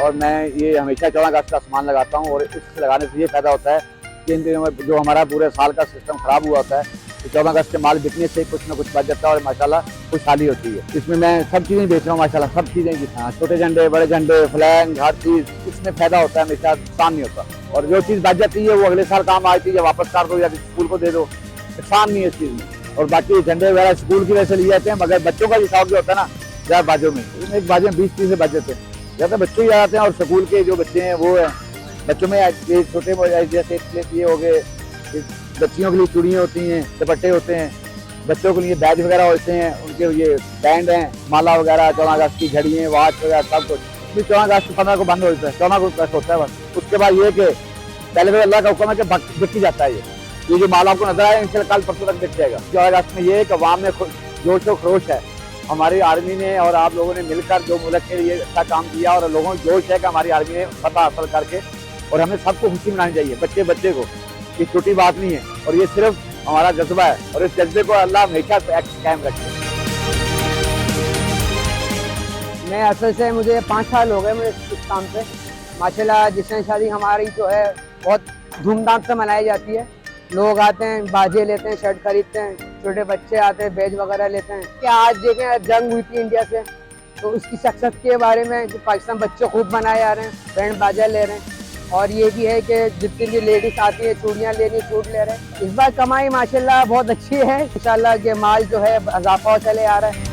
और मैं ये हमेशा 14 अगस्त का सामान लगाता हूँ और इससे लगाने से ये फायदा होता है कि इन दिनों में जो हमारा पूरे साल का सिस्टम खराब हुआ होता है तो 14 अगस्त के माल बिकने से कुछ ना कुछ बच जाता है और माशाल्लाह खुशहाली होती है। इसमें मैं सब चीज़ें बेच रहा हूँ माशाल्लाह, सब चीज़ें, छोटे झंडे, बड़े झंडे, फ्लैग, हर चीज़, इसमें फायदा होता है, हमेशा नुकसान नहीं होता। और जो चीज़ बच जाती है वो अगले साल काम आती है, वापस कर दो या स्कूल को दे दो, नुकसान नहीं है इस चीज़ में। और बाकी झंडे वगैरह स्कूल की वजह से लिए जाते हैं, मगर बच्चों का हिसाब जो होता है ना ज़्यादा बाजों में, एक बाजू में 20 चीज़ें बच जाते हैं, ज़्यादा बच्चे ही आते हैं। और स्कूल के जो बच्चे हैं वो है, बच्चों में ये छोटे जैसे ये हो गए, बच्चियों के लिए चूड़ियाँ होती हैं, दुपट्टे होते हैं, बच्चों के लिए बैग वगैरह होते हैं, उनके ये बैंड हैं, माला वगैरह, 14 अगस्त की घड़ी है, वॉच वगैरह सब कुछ। फिर 14 अगस्त 15 को बंद हो जाता है, 14 को प्रेस होता है बस। उसके बाद ये कि पहले तो अल्लाह का हुक्म है कि बिक ही जाता है ये जो माल आपको नजर आया इंशाल्लाह कल परसों तक बिक जाएगा। 14 अगस्त में ये है कि अवाम में जोश व खरोश है, हमारी आर्मी ने और आप लोगों ने मिलकर जो मुल्क के लिए अच्छा काम किया और लोगों को जोश है कि हमारी आर्मी ने फतह हासिल करके, और हमें सबको खुशी मनानी चाहिए, बच्चे बच्चे को, ये छोटी बात नहीं है और ये सिर्फ हमारा जज्बा है और इस जज्बे को अल्लाह हमेशा कायम रखे। मैं असल से मुझे 5 साल हो गए मुझे इस काम से। माशाल्लाह जिसने शादी हमारी जो है बहुत धूमधाम से मनाई जाती है। लोग आते हैं, बाजे लेते हैं, शर्ट खरीदते हैं, छोटे बच्चे आते हैं, बैज वगैरह लेते हैं। कि आज देखें जंग हुई थी इंडिया से, तो उसकी शख्सियत के बारे में जो पाकिस्तान बच्चे खूब मनाए जा रहे हैं, बैंड बाजा ले रहे हैं। और ये भी है कि जितनी भी लेडीज आती है चूड़ियाँ लेनी, सूट ले रहे हैं। इस बार कमाई माशाल्लाह बहुत अच्छी है, इंशाल्लाह के माल जो है इजाफा चले आ रहा है।